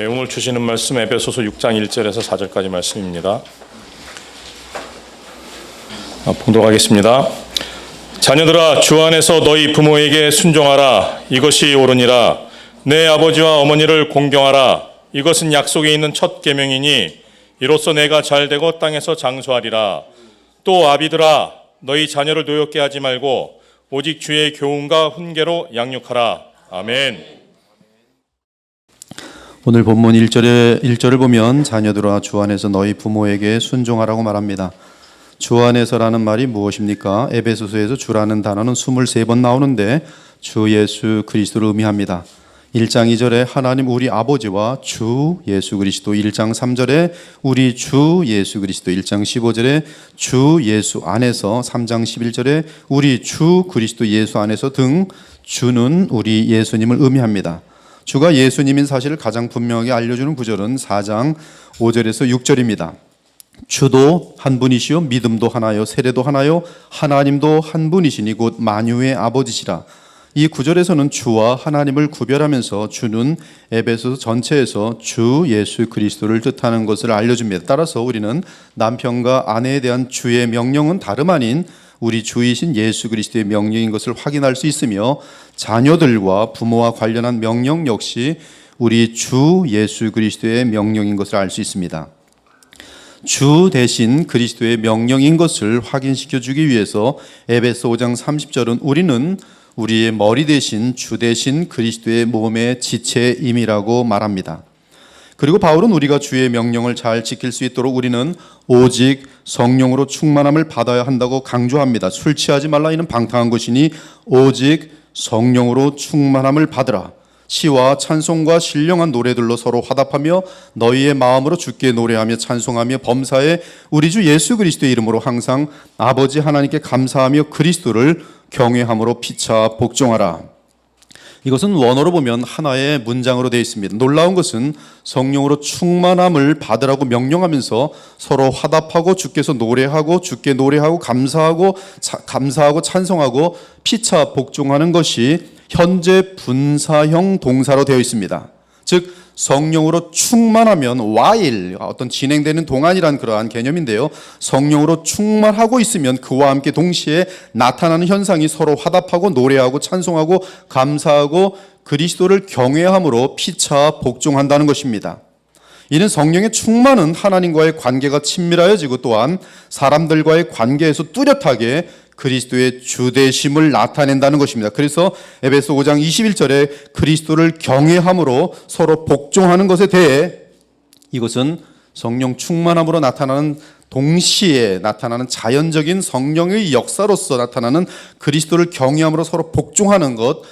오늘 주시는 말씀 에베소서 6장 1절에서 4절까지 말씀입니다. 보도록 하겠습니다. 자녀들아, 주 안에서 너희 부모에게 순종하라. 이것이 옳으니라. 내 아버지와 어머니를 공경하라. 이것은 약속에 있는 첫 계명이니 이로써 내가 잘되고 땅에서 장수하리라. 또 아비들아, 너희 자녀를 노엽게 하지 말고 오직 주의 교훈과 훈계로 양육하라. 아멘. 오늘 본문 1절을 보면 자녀들아 주 안에서 너희 부모에게 순종하라고 말합니다. 주 안에서라는 말이 무엇입니까? 에베소서에서 주라는 단어는 23번 나오는데 주 예수 그리스도를 의미합니다. 1장 2절에 하나님 우리 아버지와 주 예수 그리스도, 1장 3절에 우리 주 예수 그리스도, 1장 15절에 주 예수 안에서, 3장 11절에 우리 주 그리스도 예수 안에서 등 주는 우리 예수님을 의미합니다. 주가 예수님인 사실을 가장 분명하게 알려주는 구절은 4장 5절에서 6절입니다. 주도 한 분이시요 믿음도 하나요 세례도 하나요 하나님도 한 분이시니 곧 만유의 아버지시라. 이 구절에서는 주와 하나님을 구별하면서 주는 에베소서 전체에서 주 예수 그리스도를 뜻하는 것을 알려줍니다. 따라서 우리는 남편과 아내에 대한 주의 명령은 다름 아닌 우리 주이신 예수 그리스도의 명령인 것을 확인할 수 있으며, 자녀들과 부모와 관련한 명령 역시 우리 주 예수 그리스도의 명령인 것을 알 수 있습니다. 주 대신 그리스도의 명령인 것을 확인시켜 주기 위해서 에베소 5장 30절은 우리는 우리의 머리 대신 주 대신 그리스도의 몸의 지체임이라고 말합니다. 그리고 바울은 우리가 주의 명령을 잘 지킬 수 있도록 우리는 오직 성령으로 충만함을 받아야 한다고 강조합니다. 술 취하지 말라, 이는 방탕한 것이니 오직 성령으로 충만함을 받으라. 시와 찬송과 신령한 노래들로 서로 화답하며 너희의 마음으로 주께 노래하며 찬송하며 범사에 우리 주 예수 그리스도의 이름으로 항상 아버지 하나님께 감사하며 그리스도를 경외함으로 피차 복종하라. 이것은 원어로 보면 하나의 문장으로 되어 있습니다. 놀라운 것은 성령으로 충만함을 받으라고 명령하면서 서로 화답하고 주께서 노래하고 주께 노래하고 감사하고 찬송하고 피차 복종하는 것이 현재 분사형 동사로 되어 있습니다. 즉 성령으로 충만하면 while, 어떤 진행되는 동안이란 그러한 개념인데요. 성령으로 충만하고 있으면 그와 함께 동시에 나타나는 현상이 서로 화답하고 노래하고 찬송하고 감사하고 그리스도를 경외함으로 피차 복종한다는 것입니다. 이는 성령의 충만은 하나님과의 관계가 친밀하여지고 또한 사람들과의 관계에서 뚜렷하게 그리스도의 주되심을 나타낸다는 것입니다. 그래서 에베소 5장 21절에 그리스도를 경외함으로 서로 복종하는 것에 대해 이것은 성령 충만함으로 나타나는 동시에 나타나는 자연적인 성령의 역사로서 나타나는 그리스도를 경외함으로 서로 복종하는 것,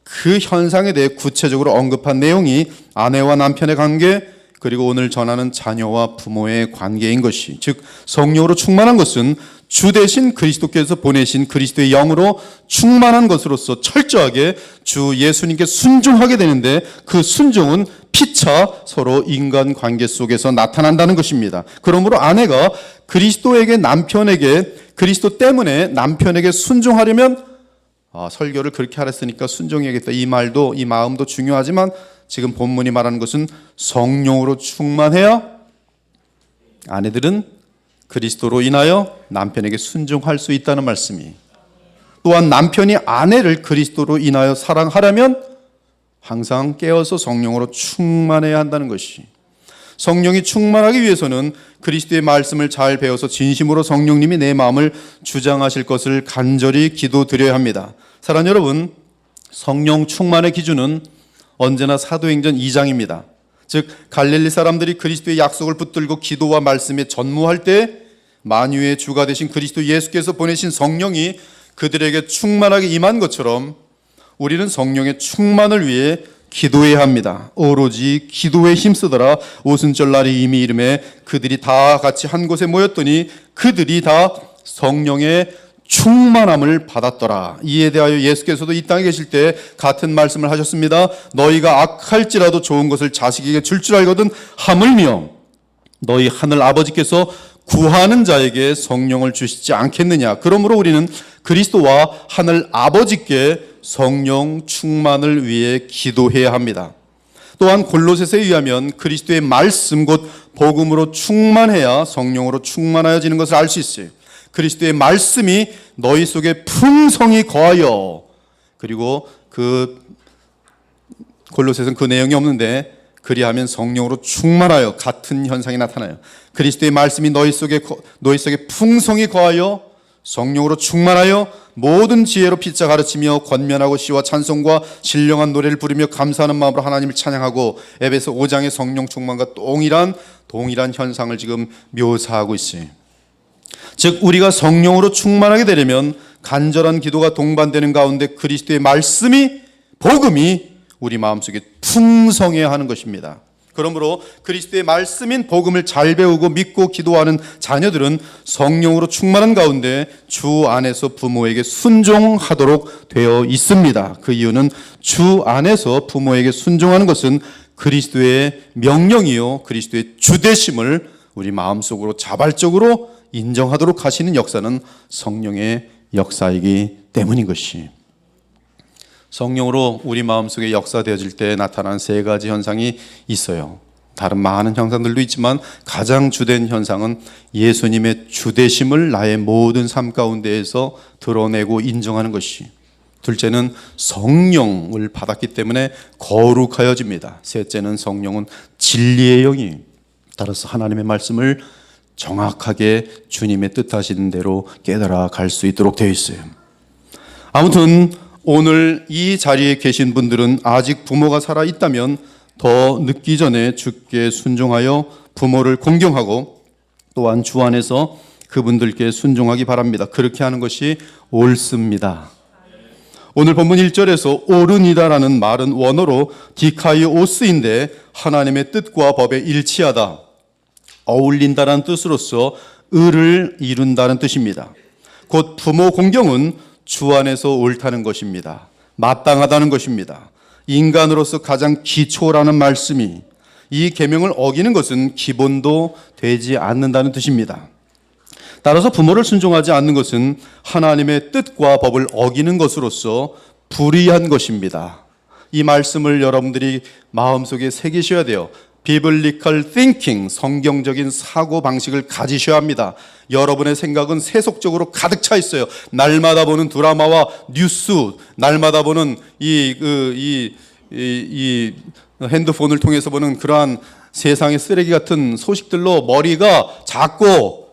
그 현상에 대해 구체적으로 언급한 내용이 아내와 남편의 관계, 그리고 오늘 전하는 자녀와 부모의 관계인 것이, 즉 성령으로 충만한 것은 주 대신 그리스도께서 보내신 그리스도의 영으로 충만한 것으로서 철저하게 주 예수님께 순종하게 되는데, 그 순종은 피차 서로 인간관계 속에서 나타난다는 것입니다. 그러므로 아내가 그리스도에게 남편에게, 그리스도 때문에 남편에게 순종하려면 설교를 그렇게 하랬으니까 순종해야겠다, 이 말도 이 마음도 중요하지만 지금 본문이 말하는 것은 성령으로 충만해야 아내들은 그리스도로 인하여 남편에게 순종할 수 있다는 말씀이, 또한 남편이 아내를 그리스도로 인하여 사랑하려면 항상 깨어서 성령으로 충만해야 한다는 것이, 성령이 충만하기 위해서는 그리스도의 말씀을 잘 배워서 진심으로 성령님이 내 마음을 주장하실 것을 간절히 기도드려야 합니다. 사랑하는 여러분, 성령 충만의 기준은 언제나 사도행전 2장입니다. 즉 갈릴리 사람들이 그리스도의 약속을 붙들고 기도와 말씀에 전무할 때 만유의 주가 되신 그리스도 예수께서 보내신 성령이 그들에게 충만하게 임한 것처럼 우리는 성령의 충만을 위해 기도해야 합니다. 오로지 기도에 힘쓰더라. 오순절 날이 이미 이름에 그들이 다 같이 한 곳에 모였더니 그들이 다 성령의 충만함을 받았더라. 이에 대하여 예수께서도 이 땅에 계실 때 같은 말씀을 하셨습니다. 너희가 악할지라도 좋은 것을 자식에게 줄 알거든 하물며 너희 하늘 아버지께서 구하는 자에게 성령을 주시지 않겠느냐. 그러므로 우리는 그리스도와 하늘 아버지께 성령 충만을 위해 기도해야 합니다. 또한 골로새서에 의하면 그리스도의 말씀 곧 복음으로 충만해야 성령으로 충만하여지는 것을 알 수 있어요. 그리스도의 말씀이 너희 속에 풍성히 거하여, 그리고 골로새서는 그 내용이 없는데 그리하면 성령으로 충만하여, 같은 현상이 나타나요. 그리스도의 말씀이 너희 속에 풍성히 거하여 성령으로 충만하여 모든 지혜로 피차 가르치며 권면하고 시와 찬송과 신령한 노래를 부르며 감사하는 마음으로 하나님을 찬양하고, 에베소 5장의 성령 충만과 동일한 현상을 지금 묘사하고 있어요. 즉 우리가 성령으로 충만하게 되려면 간절한 기도가 동반되는 가운데 그리스도의 말씀이, 복음이 우리 마음속에 풍성해야 하는 것입니다. 그러므로 그리스도의 말씀인 복음을 잘 배우고 믿고 기도하는 자녀들은 성령으로 충만한 가운데 주 안에서 부모에게 순종하도록 되어 있습니다. 그 이유는 주 안에서 부모에게 순종하는 것은 그리스도의 명령이요, 그리스도의 주되심을 우리 마음속으로 자발적으로 인정하도록 하시는 역사는 성령의 역사이기 때문인 것이. 성령으로 우리 마음속에 역사되어질 때 나타나는 세 가지 현상이 있어요. 다른 많은 현상들도 있지만 가장 주된 현상은 예수님의 주되심을 나의 모든 삶 가운데에서 드러내고 인정하는 것이. 둘째는 성령을 받았기 때문에 거룩하여집니다. 셋째는 성령은 진리의 영이, 따라서 하나님의 말씀을 정확하게 주님의 뜻하시는 대로 깨달아 갈 수 있도록 되어 있어요. 아무튼 오늘 이 자리에 계신 분들은 아직 부모가 살아 있다면 더 늦기 전에 주께 순종하여 부모를 공경하고, 또한 주 안에서 그분들께 순종하기 바랍니다. 그렇게 하는 것이 옳습니다. 오늘 본문 1절에서 옳으니다라는 말은 원어로 디카이오스인데 하나님의 뜻과 법에 일치하다, 어울린다라는 뜻으로서 의를 이룬다는 뜻입니다. 곧 부모 공경은 주 안에서 옳다는 것입니다. 마땅하다는 것입니다. 인간으로서 가장 기초라는 말씀이, 이 계명을 어기는 것은 기본도 되지 않는다는 뜻입니다. 따라서 부모를 순종하지 않는 것은 하나님의 뜻과 법을 어기는 것으로서 불의한 것입니다. 이 말씀을 여러분들이 마음속에 새기셔야 돼요. 비블리컬 띵킹, 성경적인 사고 방식을 가지셔야 합니다. 여러분의 생각은 세속적으로 가득 차 있어요. 날마다 보는 드라마와 뉴스, 날마다 보는 이 핸드폰을 통해서 보는 그러한 세상의 쓰레기 같은 소식들로 머리가 작고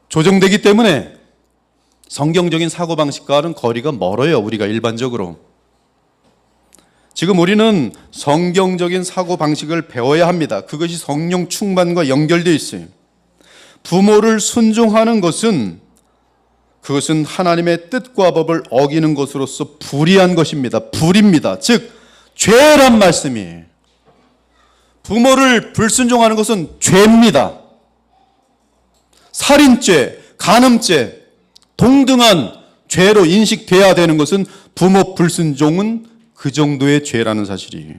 조정되기 때문에 성경적인 사고 방식과는 거리가 멀어요. 우리가 일반적으로. 지금 우리는 성경적인 사고 방식을 배워야 합니다. 그것이 성령 충만과 연결되어 있어요. 부모를 순종하는 것은, 그것은 하나님의 뜻과 법을 어기는 것으로서 불의한 것입니다. 불입니다. 즉 죄란 말씀이에요. 부모를 불순종하는 것은 죄입니다. 살인죄, 간음죄, 동등한 죄로 인식돼야 되는 것은 부모 불순종은 그 정도의 죄라는 사실이에요.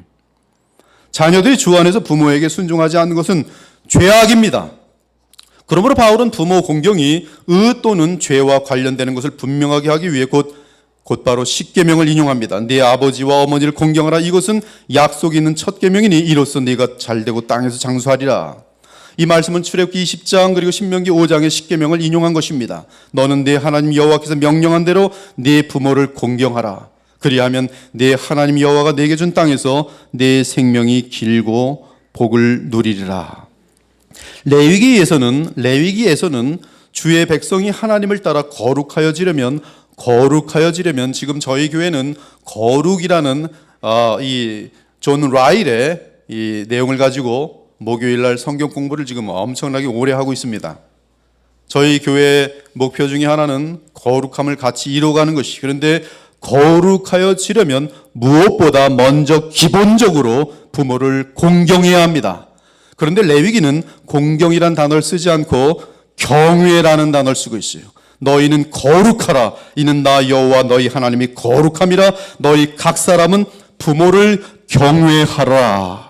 자녀들이 주 안에서 부모에게 순종하지 않는 것은 죄악입니다. 그러므로 바울은 부모 공경이 의 또는 죄와 관련되는 것을 분명하게 하기 위해 곧바로 십계명을 인용합니다. 네 아버지와 어머니를 공경하라. 이것은 약속이 있는 첫 계명이니 이로써 네가 잘되고 땅에서 장수하리라. 이 말씀은 출애굽기 20장 그리고 신명기 5장의 십계명을 인용한 것입니다. 너는 네 하나님 여호와께서 명령한 대로 네 부모를 공경하라. 그리하면 네 하나님 여호와가 네게 준 땅에서 네 생명이 길고 복을 누리리라. 레위기에서는 주의 백성이 하나님을 따라 거룩하여지려면 지금 저희 교회는 거룩이라는 이 존 라일의 이 내용을 가지고 목요일 날 성경 공부를 지금 엄청나게 오래 하고 있습니다. 저희 교회의 목표 중에 하나는 거룩함을 같이 이루어가는 것이, 그런데 거룩하여지려면 무엇보다 먼저 기본적으로 부모를 공경해야 합니다. 그런데 레위기는 공경이란 단어를 쓰지 않고 경외라는 단어를 쓰고 있어요. 너희는 거룩하라. 이는 나 여호와 너희 하나님이 거룩함이라. 너희 각 사람은 부모를 경외하라.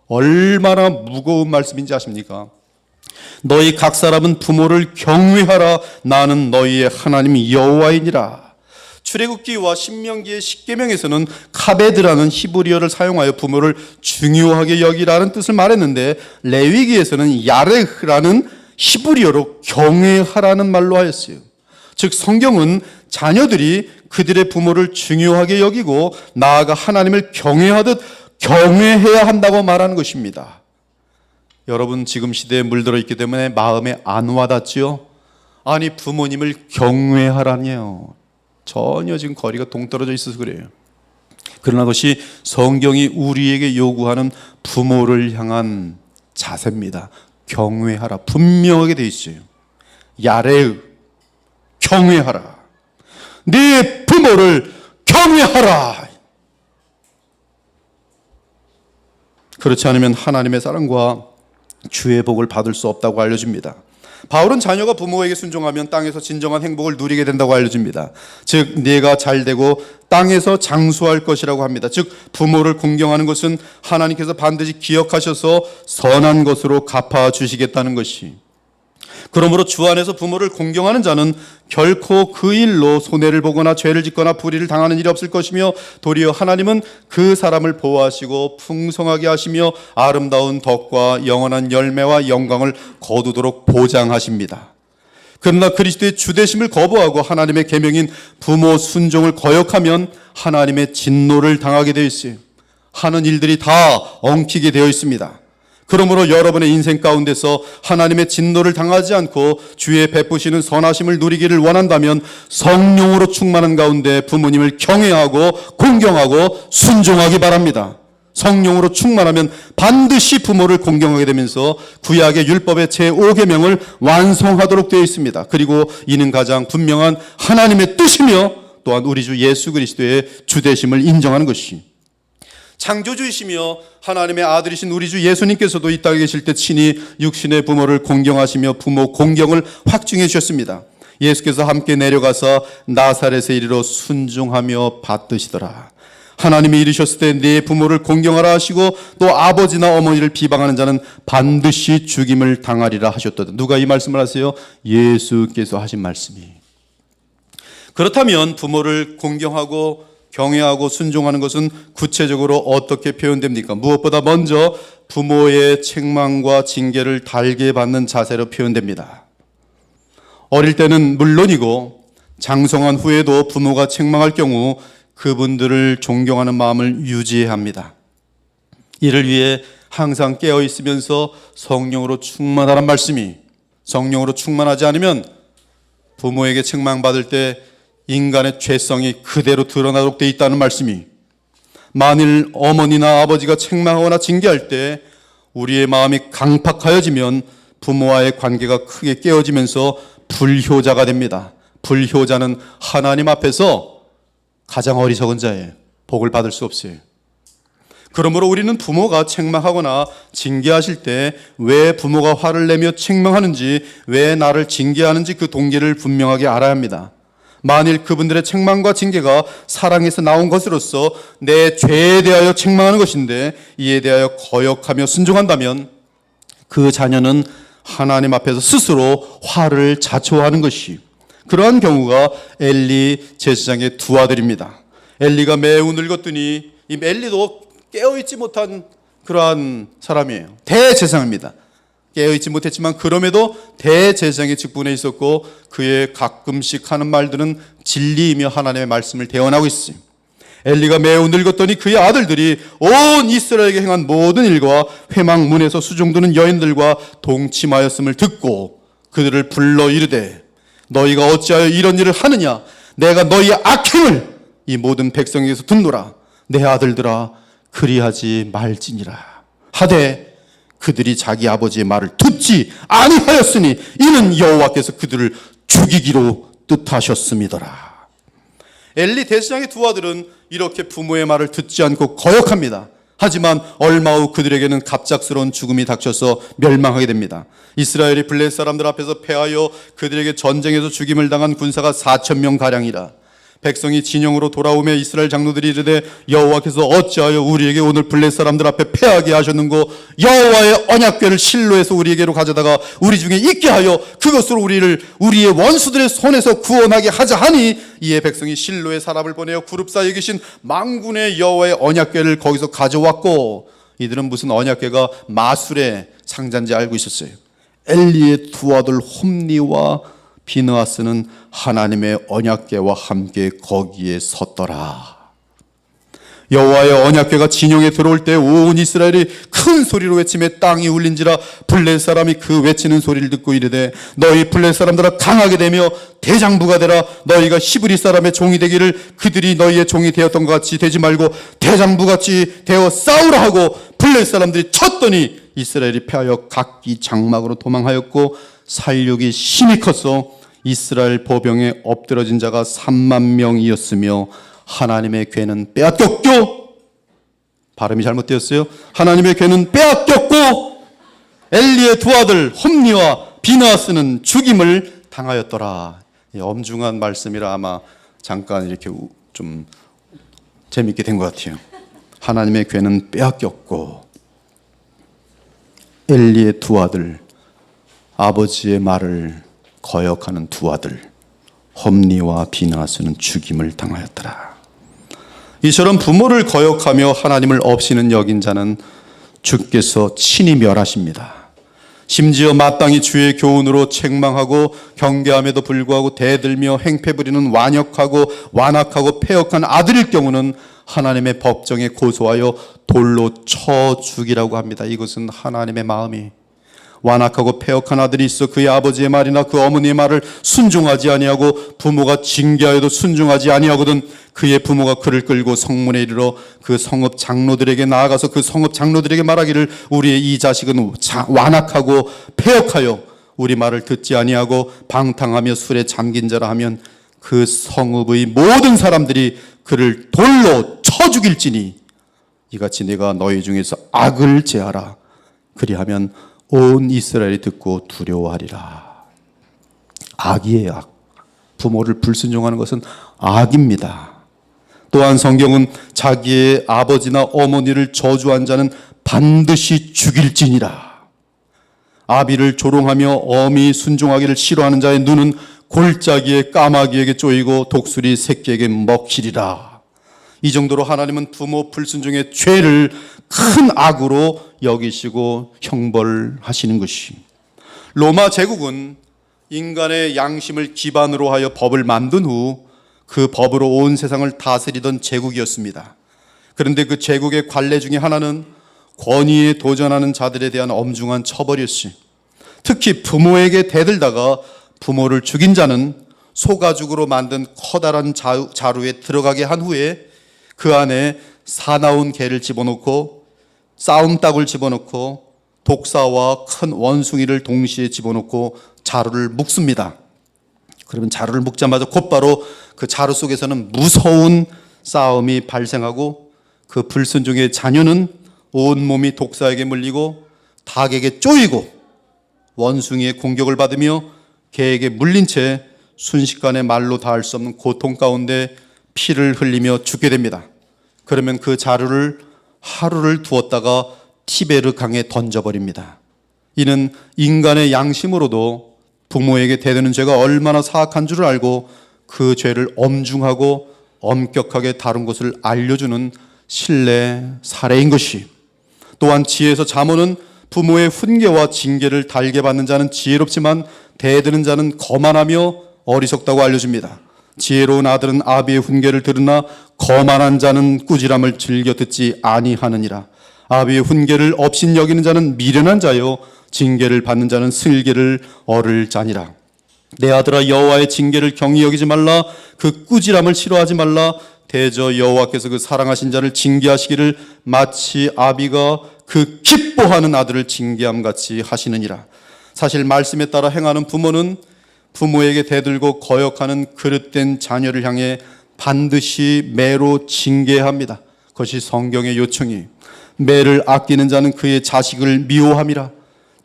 얼마나 무거운 말씀인지 아십니까? 너희 각 사람은 부모를 경외하라. 나는 너희의 하나님 여호와이니라. 출애굽기와 신명기의 십계명에서는 카베드라는 히브리어를 사용하여 부모를 중요하게 여기라는 뜻을 말했는데, 레위기에서는 야레흐라는 히브리어로 경외하라는 말로 하였어요. 즉 성경은 자녀들이 그들의 부모를 중요하게 여기고 나아가 하나님을 경외하듯 경외해야 한다고 말하는 것입니다. 여러분, 지금 시대에 물들어 있기 때문에 마음에 안 와닿지요? 아니, 부모님을 경외하라니요. 전혀 지금 거리가 동떨어져 있어서 그래요. 그러나 그것이 성경이 우리에게 요구하는 부모를 향한 자세입니다. 경외하라. 분명하게 되어 있어요. 야레의 경외하라. 네 부모를 경외하라. 그렇지 않으면 하나님의 사랑과 주의 복을 받을 수 없다고 알려줍니다. 바울은 자녀가 부모에게 순종하면 땅에서 진정한 행복을 누리게 된다고 알려줍니다. 즉 네가 잘되고 땅에서 장수할 것이라고 합니다. 즉 부모를 공경하는 것은 하나님께서 반드시 기억하셔서 선한 것으로 갚아주시겠다는 것이. 그러므로 주 안에서 부모를 공경하는 자는 결코 그 일로 손해를 보거나 죄를 짓거나 불의를 당하는 일이 없을 것이며, 도리어 하나님은 그 사람을 보호하시고 풍성하게 하시며 아름다운 덕과 영원한 열매와 영광을 거두도록 보장하십니다. 그러나 그리스도의 주되심을 거부하고 하나님의 계명인 부모 순종을 거역하면 하나님의 진노를 당하게 되어 있어요. 하는 일들이 다 엉키게 되어 있습니다. 그러므로 여러분의 인생 가운데서 하나님의 진노를 당하지 않고 주의 베푸시는 선하심을 누리기를 원한다면 성령으로 충만한 가운데 부모님을 경외하고 공경하고 순종하기 바랍니다. 성령으로 충만하면 반드시 부모를 공경하게 되면서 구약의 율법의 제5계명을 완성하도록 되어 있습니다. 그리고 이는 가장 분명한 하나님의 뜻이며 또한 우리 주 예수 그리스도의 주되심을 인정하는 것이. 창조주이시며 하나님의 아들이신 우리 주 예수님께서도 이 땅에 계실 때 친히 육신의 부모를 공경하시며 부모 공경을 확증해 주셨습니다. 예수께서 함께 내려가서 나사렛에 이르러 순종하며 받드시더라. 하나님이 이르셨을 때 네 부모를 공경하라 하시고 또 아버지나 어머니를 비방하는 자는 반드시 죽임을 당하리라 하셨거든. 누가 이 말씀을 하세요? 예수께서 하신 말씀이. 그렇다면 부모를 공경하고 경외하고 순종하는 것은 구체적으로 어떻게 표현됩니까? 무엇보다 먼저 부모의 책망과 징계를 달게 받는 자세로 표현됩니다. 어릴 때는 물론이고 장성한 후에도 부모가 책망할 경우 그분들을 존경하는 마음을 유지해야 합니다. 이를 위해 항상 깨어 있으면서 성령으로 충만하란 말씀이, 성령으로 충만하지 않으면 부모에게 책망받을 때 인간의 죄성이 그대로 드러나도록 되어 있다는 말씀이, 만일 어머니나 아버지가 책망하거나 징계할 때 우리의 마음이 강팍하여지면 부모와의 관계가 크게 깨어지면서 불효자가 됩니다. 불효자는 하나님 앞에서 가장 어리석은 자예요. 복을 받을 수 없어요. 그러므로 우리는 부모가 책망하거나 징계하실 때 왜 부모가 화를 내며 책망하는지, 왜 나를 징계하는지 그 동기를 분명하게 알아야 합니다. 만일 그분들의 책망과 징계가 사랑에서 나온 것으로서 내 죄에 대하여 책망하는 것인데 이에 대하여 거역하며 순종한다면 그 자녀는 하나님 앞에서 스스로 화를 자초하는 것이, 그러한 경우가 엘리 제사장의 두 아들입니다. 엘리가 매우 늙었더니 이 엘리도 깨어있지 못한 그러한 사람이에요. 대제사장입니다. 깨어있지 못했지만 그럼에도 대제사장의 직분에 있었고 그의 가끔씩 하는 말들은 진리이며 하나님의 말씀을 대언하고 있어요. 엘리가 매우 늙었더니 그의 아들들이 온 이스라엘에게 행한 모든 일과 회막문에서 수종드는 여인들과 동침하였음을 듣고 그들을 불러 이르되 너희가 어찌하여 이런 일을 하느냐? 내가 너희의 악행을 이 모든 백성에게서 듣노라. 내 아들들아 그리하지 말지니라 하되 그들이 자기 아버지의 말을 듣지 아니하였으니 이는 여호와께서 그들을 죽이기로 뜻하셨음이더라. 엘리 대제사장의 두 아들은 이렇게 부모의 말을 듣지 않고 거역합니다. 하지만 얼마 후 그들에게는 갑작스러운 죽음이 닥쳐서 멸망하게 됩니다. 이스라엘이 블레셋 사람들 앞에서 패하여 그들에게 전쟁에서 죽임을 당한 군사가 4,000명 가량이라. 백성이 진영으로 돌아오며 이스라엘 장로들이 이르되 여호와께서 어찌하여 우리에게 오늘 블레 사람들 앞에 패하게 하셨는고 여호와의 언약궤를 실로에서 우리에게로 가져다가 우리 중에 있게 하여 그것으로 우리의 원수들의 손에서 구원하게 하자 하니 이에 백성이 실로에 사람을 보내어 구릅 사이에 계신 망군의 여호와의 언약궤를 거기서 가져왔고 이들은 무슨 언약궤가 마술의 상자인지 알고 있었어요. 엘리의 두 아들 홈니와 비느하스는 하나님의 언약궤와 함께 거기에 섰더라. 여호와의 언약궤가 진영에 들어올 때 온 이스라엘이 큰 소리로 외치며 땅이 울린지라 블레 사람이 그 외치는 소리를 듣고 이르되 너희 블레 사람들아 강하게 되며 대장부가 되라. 너희가 히브리 사람의 종이 되기를 그들이 너희의 종이 되었던 것 같이 되지 말고 대장부같이 되어 싸우라 하고 블레 사람들이 쳤더니 이스라엘이 패하여 각기 장막으로 도망하였고 살육이 심히 컸어 이스라엘 보병에 엎드러진 자가 3만 명이었으며 하나님의 궤는 빼앗겼고 발음이 잘못되었어요. 하나님의 궤는 빼앗겼고 엘리의 두 아들 홈니와 비느하스는 죽임을 당하였더라. 엄중한 말씀이라 아마 잠깐 이렇게 좀 재밌게 된 것 같아요. 하나님의 궤는 빼앗겼고 엘리의 두 아들, 아버지의 말을 거역하는 두 아들 홈니와 비느하스는 죽임을 당하였더라. 이처럼 부모를 거역하며 하나님을 없이는 여긴 자는 주께서 친히 멸하십니다. 심지어 마땅히 주의 교훈으로 책망하고 경계함에도 불구하고 대들며 행패 부리는 완악하고 패역한 아들일 경우는 하나님의 법정에 고소하여 돌로 쳐 죽이라고 합니다. 이것은 하나님의 마음이 완악하고 패역한 아들이 있어 그의 아버지의 말이나 그 어머니의 말을 순종하지 아니하고 부모가 징계하여도 순종하지 아니하거든 그의 부모가 그를 끌고 성문에 이르러 그 성읍 장로들에게 나아가서 그 성읍 장로들에게 말하기를 우리의 이 자식은 완악하고 패역하여 우리 말을 듣지 아니하고 방탕하며 술에 잠긴 자라 하면 그 성읍의 모든 사람들이 그를 돌로 쳐 죽일지니 이같이 네가 너희 중에서 악을 제하라. 그리하면 온 이스라엘이 듣고 두려워하리라. 악이에요, 악. 부모를 불순종하는 것은 악입니다. 또한 성경은 자기의 아버지나 어머니를 저주한 자는 반드시 죽일지니라. 아비를 조롱하며 어미 순종하기를 싫어하는 자의 눈은 골짜기에 까마귀에게 쪼이고 독수리 새끼에게 먹히리라. 이 정도로 하나님은 부모 불순종의 죄를 큰 악으로 여기시고 형벌하시는 것이. 로마 제국은 인간의 양심을 기반으로 하여 법을 만든 후 그 법으로 온 세상을 다스리던 제국이었습니다. 그런데 그 제국의 관례 중에 하나는 권위에 도전하는 자들에 대한 엄중한 처벌이었지. 특히 부모에게 대들다가 부모를 죽인 자는 소가죽으로 만든 커다란 자루에 들어가게 한 후에 그 안에 사나운 개를 집어넣고 싸움닭을 집어넣고 독사와 큰 원숭이를 동시에 집어넣고 자루를 묶습니다. 그러면 자루를 묶자마자 곧바로 그 자루 속에서는 무서운 싸움이 발생하고 그 불순종의 자녀는 온몸이 독사에게 물리고 닭에게 쪼이고 원숭이의 공격을 받으며 개에게 물린 채 순식간에 말로 닿을 수 없는 고통 가운데 피를 흘리며 죽게 됩니다. 그러면 그 자루를 하루를 두었다가 티베르 강에 던져버립니다. 이는 인간의 양심으로도 부모에게 대드는 죄가 얼마나 사악한 줄을 알고 그 죄를 엄중하고 엄격하게 다룬 것을 알려주는 신뢰 사례인 것이. 또한 지혜에서 잠언은 부모의 훈계와 징계를 달게 받는 자는 지혜롭지만 대드는 자는 거만하며 어리석다고 알려줍니다. 지혜로운 아들은 아비의 훈계를 들으나 거만한 자는 꾸지람을 즐겨 듣지 아니하느니라. 아비의 훈계를 업신 여기는 자는 미련한 자요 징계를 받는 자는 슬기를 얻을 자니라. 내 아들아 여호와의 징계를 경히 여기지 말라. 그 꾸지람을 싫어하지 말라. 대저 여호와께서 그 사랑하신 자를 징계하시기를 마치 아비가 그 기뻐하는 아들을 징계함 같이 하시느니라. 사실 말씀에 따라 행하는 부모는 부모에게 대들고 거역하는 그릇된 자녀를 향해 반드시 매로 징계합니다. 그것이 성경의 요청이. 매를 아끼는 자는 그의 자식을 미워함이라.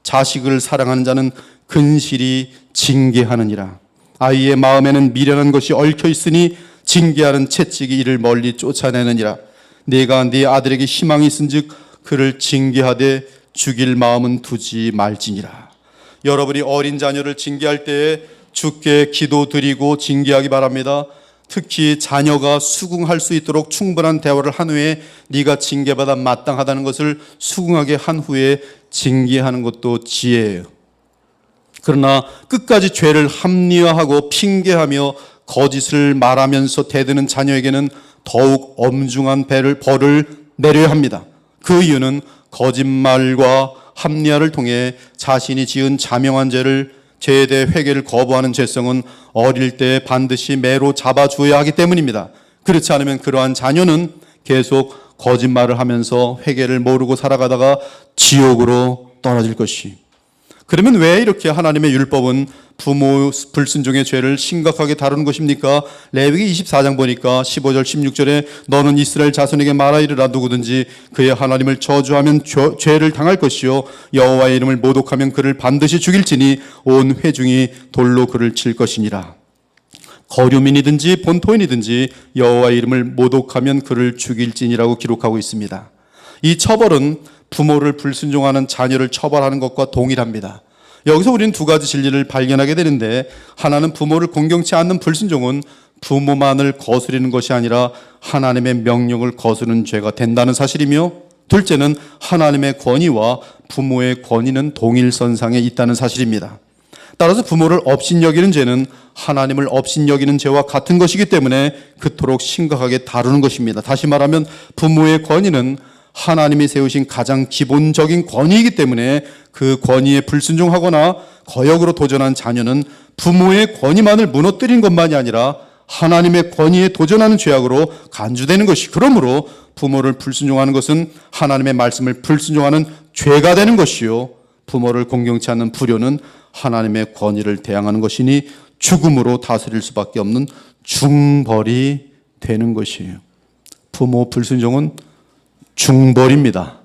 자식을 사랑하는 자는 근실히 징계하느니라. 아이의 마음에는 미련한 것이 얽혀 있으니 징계하는 채찍이 이를 멀리 쫓아내느니라. 네가 네 아들에게 희망이 있은즉 그를 징계하되 죽일 마음은 두지 말지니라. 여러분이 어린 자녀를 징계할 때에 주께 기도드리고 징계하기 바랍니다. 특히 자녀가 수긍할 수 있도록 충분한 대화를 한 후에 네가 징계받아 마땅하다는 것을 수긍하게 한 후에 징계하는 것도 지혜예요. 그러나 끝까지 죄를 합리화하고 핑계하며 거짓을 말하면서 대드는 자녀에게는 더욱 엄중한 벌을 내려야 합니다. 그 이유는 거짓말과 합리화를 통해 자신이 지은 자명한 죄에 대해 회개를 거부하는 죄성은 어릴 때 반드시 매로 잡아주어야 하기 때문입니다. 그렇지 않으면 그러한 자녀는 계속 거짓말을 하면서 회개를 모르고 살아가다가 지옥으로 떨어질 것이. 그러면 왜 이렇게 하나님의 율법은 부모 불순종의 죄를 심각하게 다루는 것입니까? 레위기 24장 보니까 15절 16절에 너는 이스라엘 자손에게 말하이르라. 누구든지 그의 하나님을 저주하면 죄를 당할 것이요 여호와의 이름을 모독하면 그를 반드시 죽일지니 온 회중이 돌로 그를 칠 것이니라. 거류민이든지 본토인이든지 여호와의 이름을 모독하면 그를 죽일지니라고 기록하고 있습니다. 이 처벌은 부모를 불순종하는 자녀를 처벌하는 것과 동일합니다. 여기서 우리는 두 가지 진리를 발견하게 되는데, 하나는 부모를 공경치 않는 불순종은 부모만을 거스르는 것이 아니라 하나님의 명령을 거스르는 죄가 된다는 사실이며, 둘째는 하나님의 권위와 부모의 권위는 동일선상에 있다는 사실입니다. 따라서 부모를 업신여기는 죄는 하나님을 업신여기는 죄와 같은 것이기 때문에 그토록 심각하게 다루는 것입니다. 다시 말하면 부모의 권위는 하나님이 세우신 가장 기본적인 권위이기 때문에 그 권위에 불순종하거나 거역으로 도전한 자녀는 부모의 권위만을 무너뜨린 것만이 아니라 하나님의 권위에 도전하는 죄악으로 간주되는 것이, 그러므로 부모를 불순종하는 것은 하나님의 말씀을 불순종하는 죄가 되는 것이요 부모를 공경치 않는 불효는 하나님의 권위를 대항하는 것이니 죽음으로 다스릴 수밖에 없는 중벌이 되는 것이에요. 부모 불순종은 중벌입니다.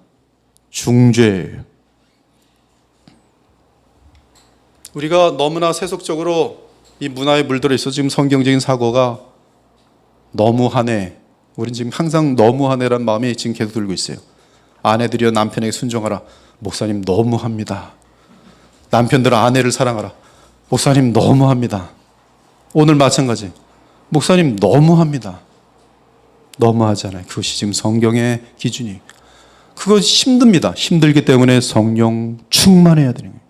중죄예요. 우리가 너무나 세속적으로 이 문화에 물들어 있어 지금 성경적인 사고가 너무하네. 우린 지금 항상 너무하네라는 마음이 지금 계속 들고 있어요. 아내들이여 남편에게 순종하라. 목사님 너무합니다. 남편들은 아내를 사랑하라. 목사님 너무합니다. 오늘 마찬가지. 목사님 너무합니다. 너무하잖아요. 그것이 지금 성경의 기준이. 그것이 힘듭니다. 힘들기 때문에 성령 충만해야 되는 거예요.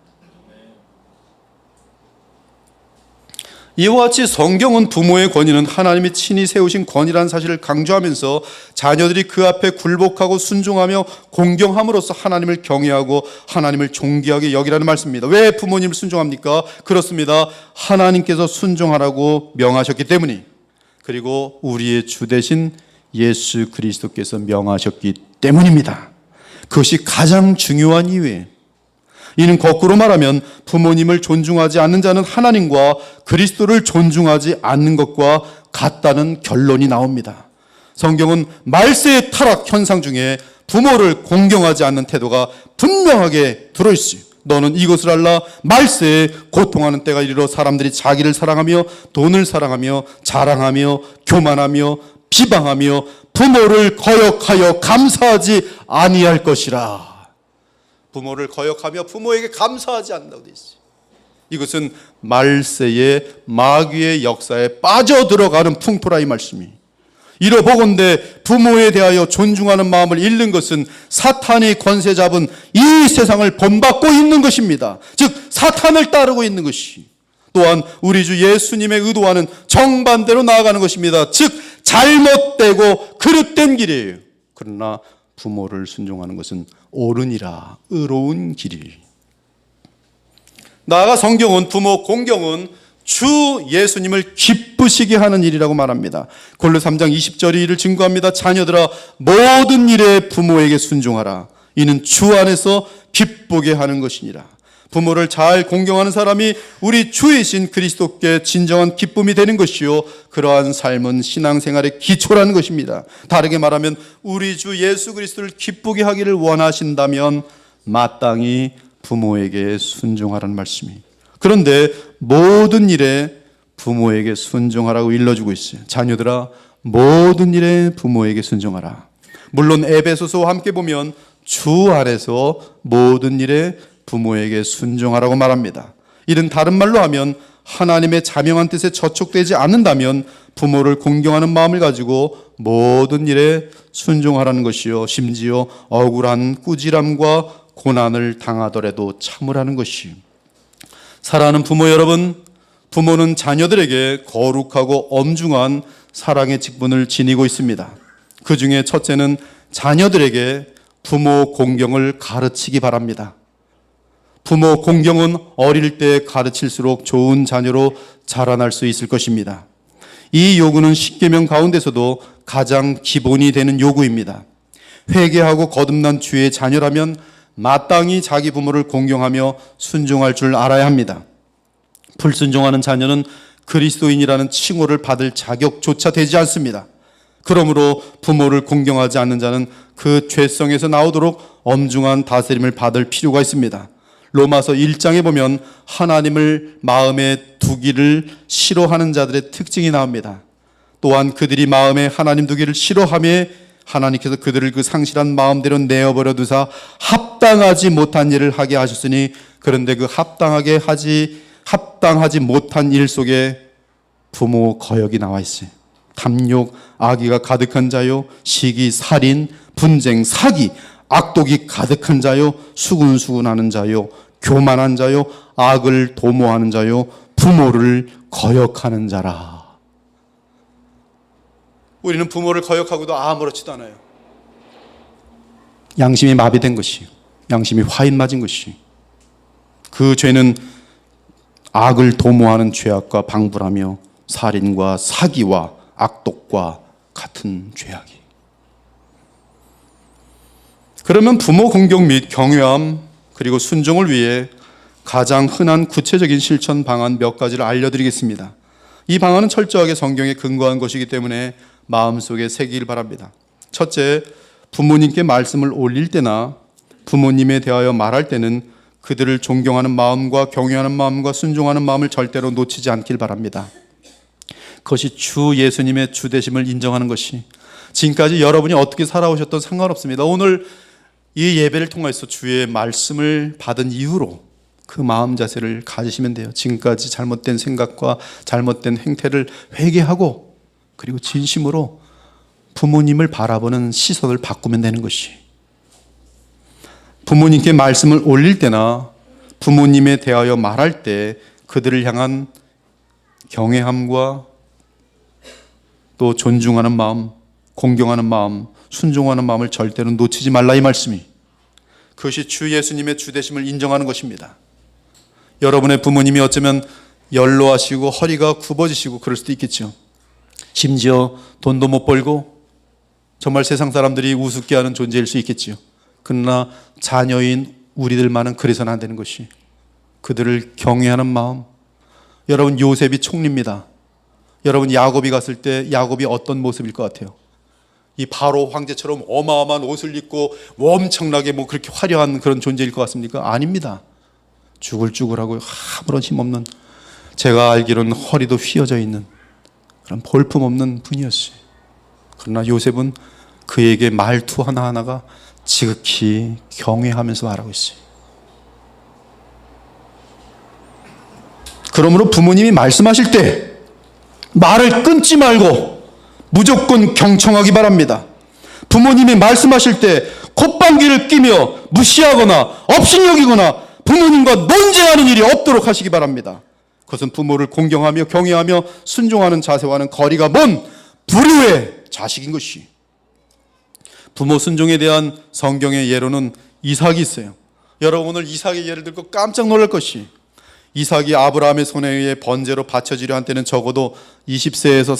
이와 같이 성경은 부모의 권위는 하나님이 친히 세우신 권위라는 사실을 강조하면서 자녀들이 그 앞에 굴복하고 순종하며 공경함으로써 하나님을 경외하고 하나님을 존귀하게 여기라는 말씀입니다. 왜 부모님을 순종합니까? 그렇습니다. 하나님께서 순종하라고 명하셨기 때문이, 그리고 우리의 주 되신 예수 그리스도께서 명하셨기 때문입니다. 그것이 가장 중요한 이유예요. 이는 거꾸로 말하면 부모님을 존중하지 않는 자는 하나님과 그리스도를 존중하지 않는 것과 같다는 결론이 나옵니다. 성경은 말세의 타락 현상 중에 부모를 공경하지 않는 태도가 분명하게 들어있어요. 너는 이것을 알라. 말세에 고통하는 때가 이르러 사람들이 자기를 사랑하며 돈을 사랑하며 자랑하며 교만하며 비방하며 부모를 거역하여 감사하지 아니할 것이라. 부모를 거역하며 부모에게 감사하지 않는다고 되어 있어요. 이것은 말세의 마귀의 역사에 빠져들어가는 풍토라 이 말씀이. 이러보건대 부모에 대하여 존중하는 마음을 잃는 것은 사탄이 권세 잡은 이 세상을 본받고 있는 것입니다. 즉 사탄을 따르고 있는 것이, 또한 우리 주 예수님의 의도와는 정반대로 나아가는 것입니다. 즉 잘못되고 그릇된 길이에요. 그러나 부모를 순종하는 것은 옳으니라, 의로운 길이. 나아가 성경은 부모 공경은 주 예수님을 기쁘시게 하는 일이라고 말합니다. 골로새 3장 20절이 이를 증거합니다. 자녀들아 모든 일에 부모에게 순종하라. 이는 주 안에서 기쁘게 하는 것이니라. 부모를 잘 공경하는 사람이 우리 주이신 그리스도께 진정한 기쁨이 되는 것이요 그러한 삶은 신앙생활의 기초라는 것입니다. 다르게 말하면 우리 주 예수 그리스도를 기쁘게 하기를 원하신다면 마땅히 부모에게 순종하라는 말씀이. 그런데 모든 일에 부모에게 순종하라고 일러주고 있어요. 자녀들아, 모든 일에 부모에게 순종하라. 물론 에베소서와 함께 보면 주 안에서 모든 일에 부모에게 순종하라고 말합니다. 이는 다른 말로 하면 하나님의 자명한 뜻에 저촉되지 않는다면 부모를 공경하는 마음을 가지고 모든 일에 순종하라는 것이요, 심지어 억울한 꾸지람과 고난을 당하더라도 참으라는 것이. 사랑하는 부모 여러분, 부모는 자녀들에게 거룩하고 엄중한 사랑의 직분을 지니고 있습니다. 그 중에 첫째는 자녀들에게 부모 공경을 가르치기 바랍니다. 부모 공경은 어릴 때 가르칠수록 좋은 자녀로 자라날 수 있을 것입니다. 이 요구는 십계명 가운데서도 가장 기본이 되는 요구입니다. 회개하고 거듭난 주의 자녀라면 마땅히 자기 부모를 공경하며 순종할 줄 알아야 합니다. 불순종하는 자녀는 그리스도인이라는 칭호를 받을 자격조차 되지 않습니다. 그러므로 부모를 공경하지 않는 자는 그 죄성에서 나오도록 엄중한 다스림을 받을 필요가 있습니다. 로마서 1장에 보면 하나님을 마음에 두기를 싫어하는 자들의 특징이 나옵니다. 또한 그들이 마음에 하나님 두기를 싫어하며 하나님께서 그들을 그 상실한 마음대로 내어버려 두사 합당하지 못한 일을 하게 하셨으니, 그런데 그 합당하지 못한 일 속에 부모 거역이 나와 있어요. 탐욕, 악의가 가득한 자요, 시기, 살인, 분쟁, 사기, 악독이 가득한 자요, 수군수군하는 자요, 교만한 자요, 악을 도모하는 자요, 부모를 거역하는 자라. 우리는 부모를 거역하고도 아무렇지도 않아요. 양심이 마비된 것이, 양심이 화인 맞은 것이, 그 죄는 악을 도모하는 죄악과 방불하며 살인과 사기와 악독과 같은 죄악이. 그러면 부모 공경 및 경외함 그리고 순종을 위해 가장 흔한 구체적인 실천 방안 몇 가지를 알려드리겠습니다. 이 방안은 철저하게 성경에 근거한 것이기 때문에 마음속에 새기길 바랍니다. 첫째, 부모님께 말씀을 올릴 때나 부모님에 대하여 말할 때는 그들을 존경하는 마음과 경외하는 마음과 순종하는 마음을 절대로 놓치지 않길 바랍니다. 그것이 주 예수님의 주되심을 인정하는 것이, 지금까지 여러분이 어떻게 살아오셨던 상관없습니다. 오늘 이 예배를 통해서 주의 말씀을 받은 이후로 그 마음 자세를 가지시면 돼요. 지금까지 잘못된 생각과 잘못된 행태를 회개하고 그리고 진심으로 부모님을 바라보는 시선을 바꾸면 되는 것이. 부모님께 말씀을 올릴 때나 부모님에 대하여 말할 때 그들을 향한 경외함과 또 존중하는 마음, 공경하는 마음, 순종하는 마음을 절대로 놓치지 말라, 이 말씀이. 그것이 주 예수님의 주되심을 인정하는 것입니다. 여러분의 부모님이 어쩌면 연로하시고 허리가 굽어지시고 그럴 수도 있겠죠. 심지어 돈도 못 벌고 정말 세상 사람들이 우습게 하는 존재일 수 있겠죠. 그러나 자녀인 우리들만은 그래서는 안 되는 것이, 그들을 경외하는 마음. 여러분, 요셉이 총리입니다. 여러분, 야곱이 갔을 때 야곱이 어떤 모습일 것 같아요? 이 바로 황제처럼 어마어마한 옷을 입고 엄청나게 그렇게 화려한 그런 존재일 것 같습니까? 아닙니다. 쭈글쭈글하고 아무런 힘없는, 제가 알기로는 허리도 휘어져 있는 그런 볼품없는 분이었어요. 그러나 요셉은 그에게 말투 하나하나가 지극히 경외하면서 말하고 있어요. 그러므로 부모님이 말씀하실 때 말을 끊지 말고 무조건 경청하기 바랍니다. 부모님이 말씀하실 때 콧방귀를 끼며 무시하거나 업신여기거나 부모님과 논쟁하는 일이 없도록 하시기 바랍니다. 그것은 부모를 공경하며 경외하며 순종하는 자세와는 거리가 먼 불효의 자식인 것이. 부모 순종에 대한 성경의 예로는 이삭이 있어요. 여러분, 오늘 이삭의 예를 들고 깜짝 놀랄 것이, 이삭이 아브라함의 손에 의해 번제로 바쳐지려 한 때는 적어도 20세에서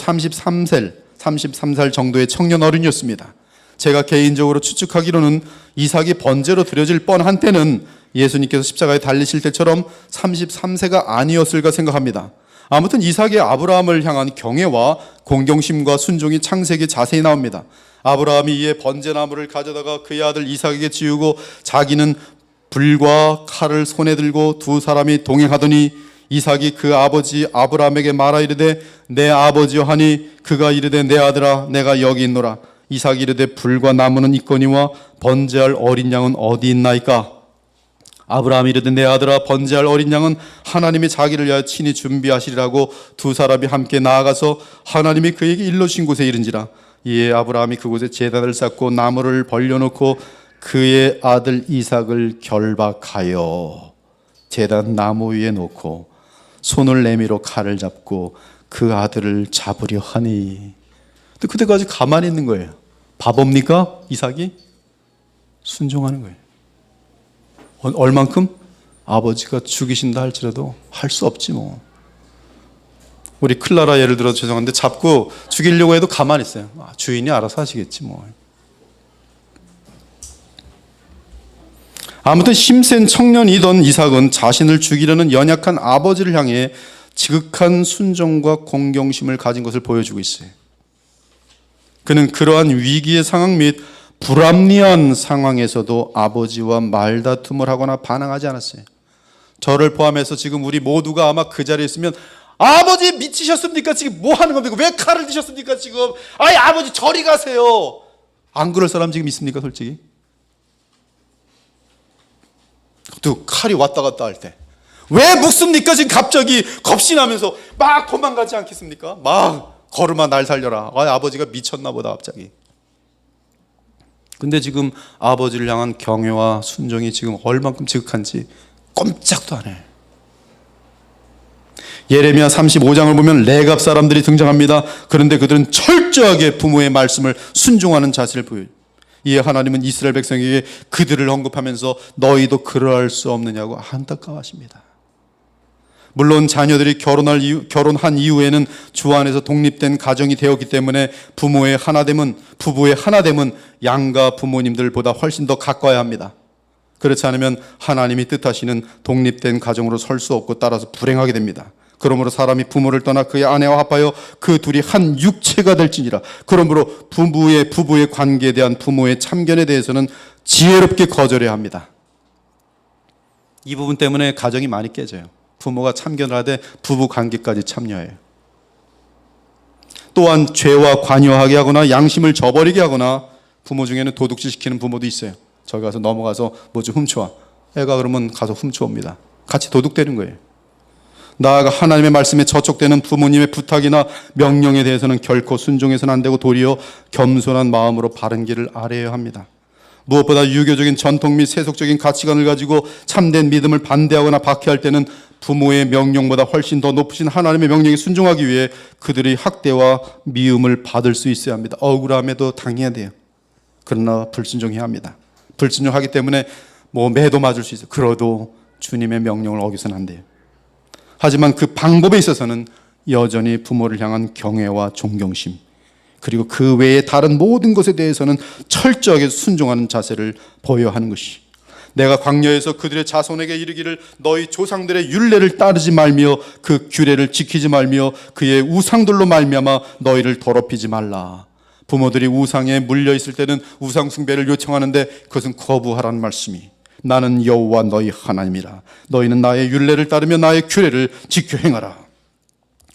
33살 정도의 청년 어른이었습니다. 제가 개인적으로 추측하기로는 이삭이 번제로 드려질 뻔한 때는 예수님께서 십자가에 달리실 때처럼 33세가 아니었을까 생각합니다. 아무튼 이삭의 아브라함을 향한 경외와 공경심과 순종이 창세기 자세히 나옵니다. 아브라함이 이에 번제나무를 가져다가 그의 아들 이삭에게 지우고 자기는 불과 칼을 손에 들고 두 사람이 동행하더니 이삭이 그 아버지 아브라함에게 말하 이르되 내 아버지여 하니 그가 이르되 내 아들아 내가 여기 있노라. 이삭이 이르되 불과 나무는 있거니와 번제할 어린 양은 어디 있나이까? 아브라함이 이르되 내 아들아 번제할 어린 양은 하나님이 자기를 위하여 친히 준비하시리라고 두 사람이 함께 나아가서 하나님이 그에게 일러주신 곳에 이른지라. 이에 아브라함이 그곳에 제단을 쌓고 나무를 벌려놓고 그의 아들 이삭을 결박하여 제단 나무 위에 놓고 손을 내밀어 칼을 잡고 그 아들을 잡으려 하니. 근데 그때까지 가만히 있는 거예요. 바보입니까? 이삭이? 순종하는 거예요. 얼만큼? 아버지가 죽이신다 할지라도 할 수 없지 뭐. 우리 클라라 예를 들어 죄송한데 잡고 죽이려고 해도 가만히 있어요. 주인이 알아서 하시겠지 뭐. 아무튼 힘센 청년이던 이삭은 자신을 죽이려는 연약한 아버지를 향해 지극한 순종과 공경심을 가진 것을 보여주고 있어요. 그는 그러한 위기의 상황 및 불합리한 상황에서도 아버지와 말다툼을 하거나 반항하지 않았어요. 저를 포함해서 지금 우리 모두가 아마 그 자리에 있으면 아버지 미치셨습니까? 지금 뭐 하는 겁니까? 왜 칼을 드셨습니까? 지금 아이 아버지 저리 가세요. 안 그럴 사람 지금 있습니까? 솔직히 또 칼이 왔다 갔다 할 때 왜 묵습니까? 지금 갑자기 겁신하면서 막 도망가지 않겠습니까? 막 걸음아 날 살려라. 아버지가 미쳤나 보다 갑자기. 근데 지금 아버지를 향한 경외와 순종이 지금 얼만큼 지극한지 꼼짝도 안 해요. 예레미야 35장을 보면 레갑 사람들이 등장합니다. 그런데 그들은 철저하게 부모의 말씀을 순종하는 자세를 보여요. 이에 하나님은 이스라엘 백성에게 그들을 언급하면서 너희도 그러할 수 없느냐고 안타까워하십니다. 물론 자녀들이 결혼한 이후에는 주 안에서 독립된 가정이 되었기 때문에 부부의 하나됨은 양가 부모님들보다 훨씬 더 가까워야 합니다. 그렇지 않으면 하나님이 뜻하시는 독립된 가정으로 설 수 없고 따라서 불행하게 됩니다. 그러므로 사람이 부모를 떠나 그의 아내와 합하여 그 둘이 한 육체가 될지니라. 그러므로 부부의 관계에 대한 부모의 참견에 대해서는 지혜롭게 거절해야 합니다. 이 부분 때문에 가정이 많이 깨져요. 부모가 참견을 하되 부부 관계까지 참여해요. 또한 죄와 관여하게 하거나 양심을 저버리게 하거나 부모 중에는 도둑질 시키는 부모도 있어요. 저기 가서 넘어가서 뭐 좀 훔쳐와. 애가 그러면 가서 훔쳐옵니다. 같이 도둑되는 거예요. 나아가 하나님의 말씀에 저촉되는 부모님의 부탁이나 명령에 대해서는 결코 순종해서는 안 되고 도리어 겸손한 마음으로 바른 길을 아뢰어야 합니다. 무엇보다 유교적인 전통 및 세속적인 가치관을 가지고 참된 믿음을 반대하거나 박해할 때는 부모의 명령보다 훨씬 더 높으신 하나님의 명령에 순종하기 위해 그들의 학대와 미움을 받을 수 있어야 합니다. 억울함에도 당해야 돼요. 그러나 불순종해야 합니다. 불순종하기 때문에 매도 맞을 수 있어요. 그러도 주님의 명령을 어기서는 안 돼요. 하지만 그 방법에 있어서는 여전히 부모를 향한 경애와 존경심, 그리고 그 외의 다른 모든 것에 대해서는 철저하게 순종하는 자세를 보여야 하는 것이, 내가 광야에서 그들의 자손에게 이르기를 너희 조상들의 율례를 따르지 말며 그 규례를 지키지 말며 그의 우상들로 말미암아 너희를 더럽히지 말라. 부모들이 우상에 물려 있을 때는 우상 숭배를 요청하는데 그것은 거부하라는 말씀이, 나는 여호와 너희 하나님이라. 너희는 나의 율례를 따르며 나의 규례를 지켜 행하라.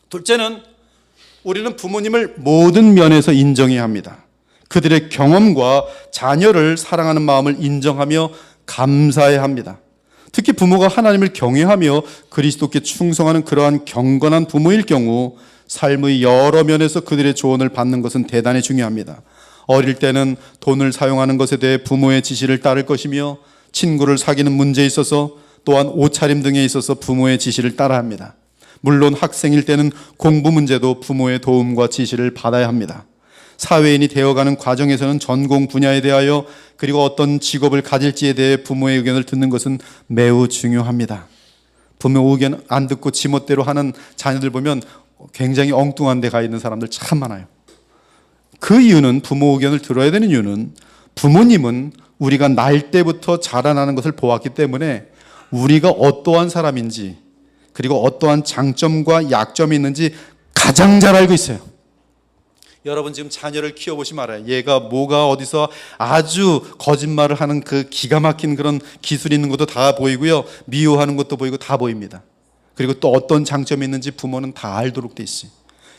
둘째는 우리는 부모님을 모든 면에서 인정해야 합니다. 그들의 경험과 자녀를 사랑하는 마음을 인정하며 감사해야 합니다. 특히 부모가 하나님을 경외하며 그리스도께 충성하는 그러한 경건한 부모일 경우 삶의 여러 면에서 그들의 조언을 받는 것은 대단히 중요합니다. 어릴 때는 돈을 사용하는 것에 대해 부모의 지시를 따를 것이며, 친구를 사귀는 문제에 있어서, 또한 옷차림 등에 있어서 부모의 지시를 따라야 합니다. 물론 학생일 때는 공부 문제도 부모의 도움과 지시를 받아야 합니다. 사회인이 되어가는 과정에서는 전공 분야에 대하여, 그리고 어떤 직업을 가질지에 대해 부모의 의견을 듣는 것은 매우 중요합니다. 부모 의견 안 듣고 지멋대로 하는 자녀들 보면 굉장히 엉뚱한 데 가 있는 사람들 참 많아요. 그 이유는, 부모 의견을 들어야 되는 이유는, 부모님은 우리가 날 때부터 자라나는 것을 보았기 때문에 우리가 어떠한 사람인지, 그리고 어떠한 장점과 약점이 있는지 가장 잘 알고 있어요. 여러분 지금 자녀를 키워보시면 알아요. 얘가 뭐가 어디서 아주 거짓말을 하는 그 기가 막힌 그런 기술이 있는 것도 다 보이고요, 미워하는 것도 보이고 다 보입니다. 그리고 또 어떤 장점이 있는지 부모는 다 알도록 돼 있어요.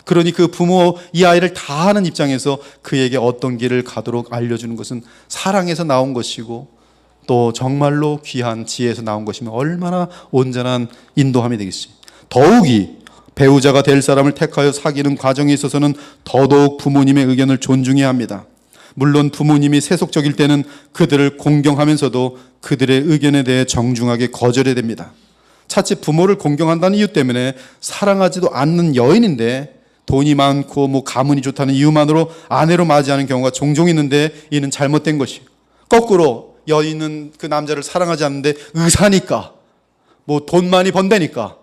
그러니 그 부모 이 아이를 다 하는 입장에서 그에게 어떤 길을 가도록 알려주는 것은 사랑에서 나온 것이고 또 정말로 귀한 지혜에서 나온 것이면 얼마나 온전한 인도함이 되겠어요. 더욱이 배우자가 될 사람을 택하여 사귀는 과정에 있어서는 더더욱 부모님의 의견을 존중해야 합니다. 물론 부모님이 세속적일 때는 그들을 공경하면서도 그들의 의견에 대해 정중하게 거절해야 됩니다. 차치 부모를 공경한다는 이유 때문에 사랑하지도 않는 여인인데 돈이 많고 가문이 좋다는 이유만으로 아내로 맞이하는 경우가 종종 있는데 이는 잘못된 것이에요. 거꾸로 여인은 그 남자를 사랑하지 않는데 의사니까 돈 많이 번다니까